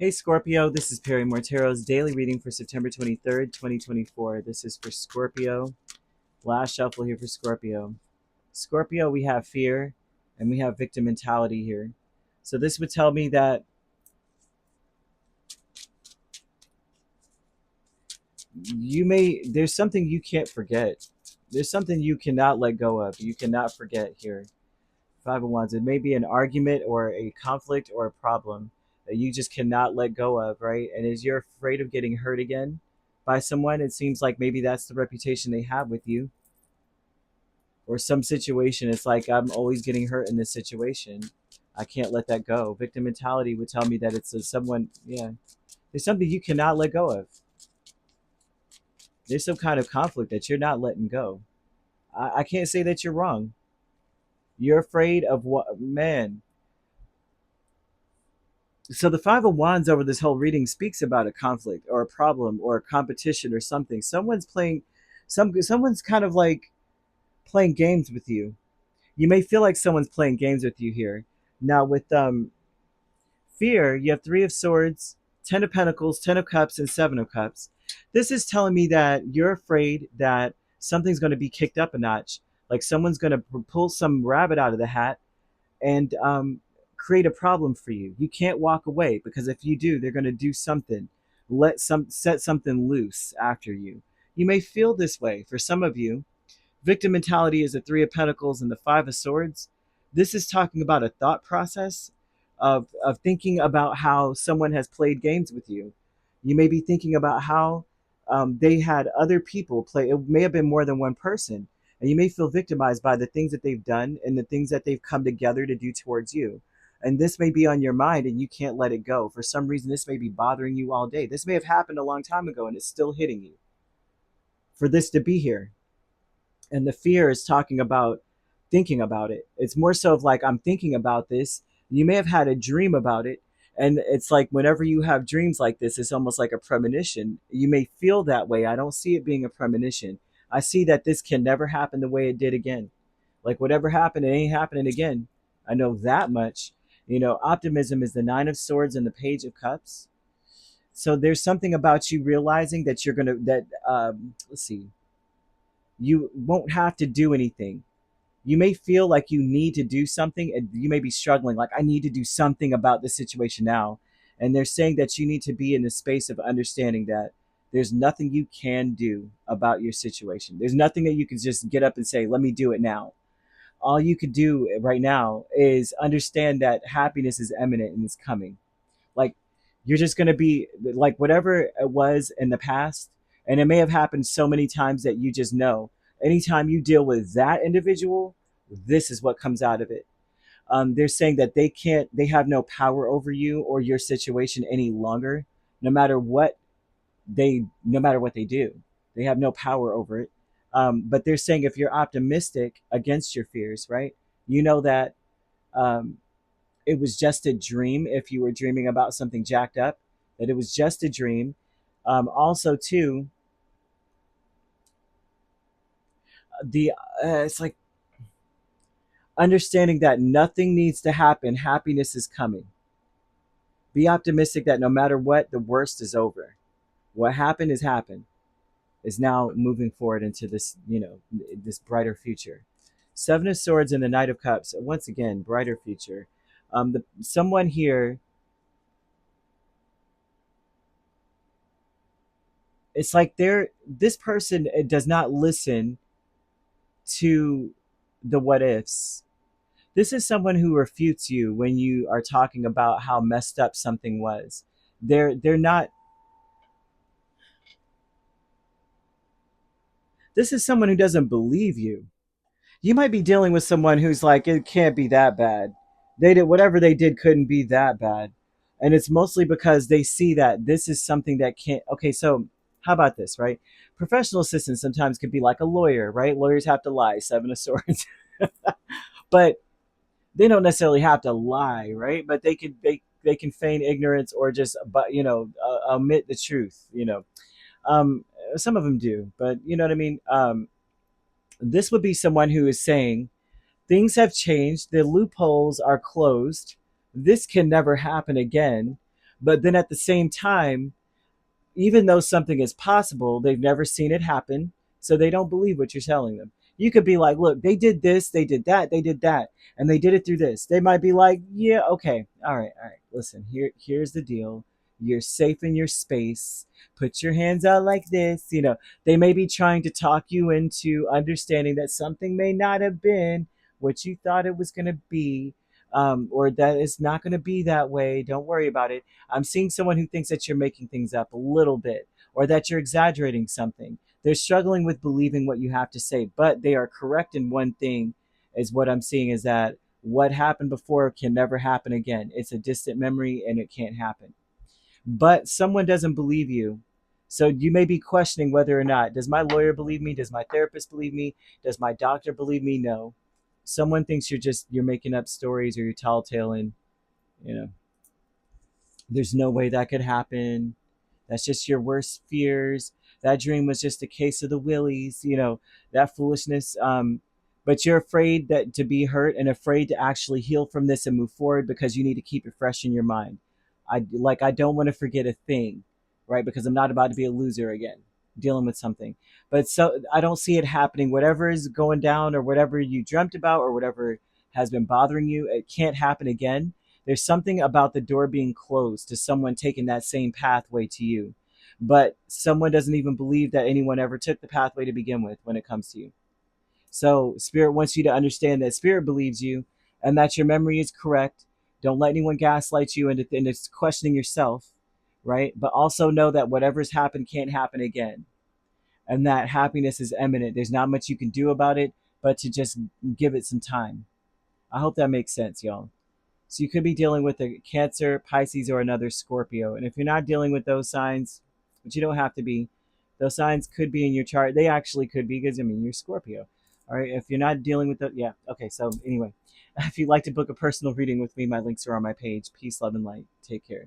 Hey Scorpio, this is Perrymore Tarot's daily reading for September 23rd, 2024. This is for Scorpio. Last shuffle here for Scorpio. Scorpio, we have fear and we have victim mentality here. So this would tell me that there's something you can't forget. There's something you cannot let go of. You cannot forget here. Five of Wands. It may be an argument or a conflict or a problem that you just cannot let go of, right? And as you're afraid of getting hurt again by someone, it seems like maybe that's the reputation they have with you. Or some situation, it's like, I'm always getting hurt in this situation. I can't let that go. Victim mentality would tell me that it's someone, yeah. There's something you cannot let go of. There's some kind of conflict that you're not letting go. I can't say that you're wrong. You're afraid of what, man. So the Five of Wands over this whole reading speaks about a conflict or a problem or a competition or something. Someone's kind of like playing games with you. You may feel like someone's playing games with you here. Now with fear, you have Three of Swords, Ten of Pentacles, Ten of Cups, and Seven of Cups. This is telling me that you're afraid that something's going to be kicked up a notch, like someone's going to pull some rabbit out of the hat and create a problem for you. You can't walk away because if you do, they're going to do something, set something loose after you. You may feel this way. For some of you, victim mentality is the Three of Pentacles and the Five of Swords. This is talking about a thought process of thinking about how someone has played games with you. You may be thinking about how they had other people play. It may have been more than one person. And you may feel victimized by the things that they've done and the things that they've come together to do towards you. And this may be on your mind and you can't let it go. For some reason, this may be bothering you all day. This may have happened a long time ago and it's still hitting you. For this to be here, and the fear is talking about thinking about it. It's more so of like, I'm thinking about this. You may have had a dream about it. And it's like whenever you have dreams like this, it's almost like a premonition. You may feel that way. I don't see it being a premonition. I see that this can never happen the way it did again. Like whatever happened, it ain't happening again. I know that much. Optimism is the Nine of Swords and the Page of Cups. So there's something about you realizing that let's see, you won't have to do anything. You may feel like you need to do something and you may be struggling, like, I need to do something about this situation now. And they're saying that you need to be in the space of understanding that there's nothing you can do about your situation. There's nothing that you can just get up and say, let me do it now. All you could do right now is understand that happiness is imminent and it's coming. Like, you're just going to be like whatever it was in the past. And it may have happened so many times that you just know anytime you deal with that individual, this is what comes out of it. They're saying that they have no power over you or your situation any longer, no matter what no matter what they do. They have no power over it. But they're saying if you're optimistic against your fears, right? You know that um, it was just a dream. If you were dreaming about something jacked up, that it was just a dream. Also, too, the it's like understanding that nothing needs to happen. Happiness is coming. Be optimistic that no matter what, the worst is over. What happened is happened. Is now moving forward into this, this brighter future. Seven of Swords and the Knight of Cups. Once again, brighter future. Someone here, it's like this person does not listen to the what ifs. This is someone who refutes you when you are talking about how messed up something was. They're not. This is someone who doesn't believe you. You might be dealing with someone who's like, it can't be that bad. They did whatever they did couldn't be that bad. And it's mostly because they see that this is something that can't. Okay, so how about this, right? Professional assistants sometimes could be like a lawyer, right? Lawyers have to lie, Seven of Swords. But they don't necessarily have to lie, right? But they can feign ignorance or just, but omit the truth. Um, some of them do, but you know what I mean. This would be someone who is saying things have changed, the loopholes are closed, this can never happen again. But then at the same time, even though something is possible, they've never seen it happen, so they don't believe what you're telling them. You could be like, look, they did this, they did that, and they did it through this. They might be like, yeah, okay, all right. Listen, here's the deal. You're safe in your space. Put your hands out like this. They may be trying to talk you into understanding that something may not have been what you thought it was going to be, or that it's not going to be that way. Don't worry about it. I'm seeing someone who thinks that you're making things up a little bit or that you're exaggerating something. They're struggling with believing what you have to say, but they are correct in one thing, is what I'm seeing, is that what happened before can never happen again. It's a distant memory and it can't happen. But someone doesn't believe you. So you may be questioning whether or not, does my lawyer believe me? Does my therapist believe me? Does my doctor believe me? No. Someone thinks you're making up stories or you're telltale. You know, there's no way that could happen. That's just your worst fears. That dream was just a case of the willies, that foolishness. But you're afraid that to be hurt and afraid to actually heal from this and move forward because you need to keep it fresh in your mind. I don't want to forget a thing, right? Because I'm not about to be a loser again, dealing with something. But so I don't see it happening. Whatever is going down or whatever you dreamt about or whatever has been bothering you, it can't happen again. There's something about the door being closed to someone taking that same pathway to you. But someone doesn't even believe that anyone ever took the pathway to begin with when it comes to you. So Spirit wants you to understand that Spirit believes you and that your memory is correct. Don't let anyone gaslight you into questioning yourself, right? But also know that whatever's happened can't happen again. And that happiness is imminent. There's not much you can do about it, but to just give it some time. I hope that makes sense, y'all. So you could be dealing with a Cancer, Pisces, or another Scorpio. And if you're not dealing with those signs, which you don't have to be, those signs could be in your chart. They actually could be because, you're Scorpio. All right. If you're not dealing with that, yeah. Okay. So, anyway, if you'd like to book a personal reading with me, my links are on my page. Peace, love, and light. Take care.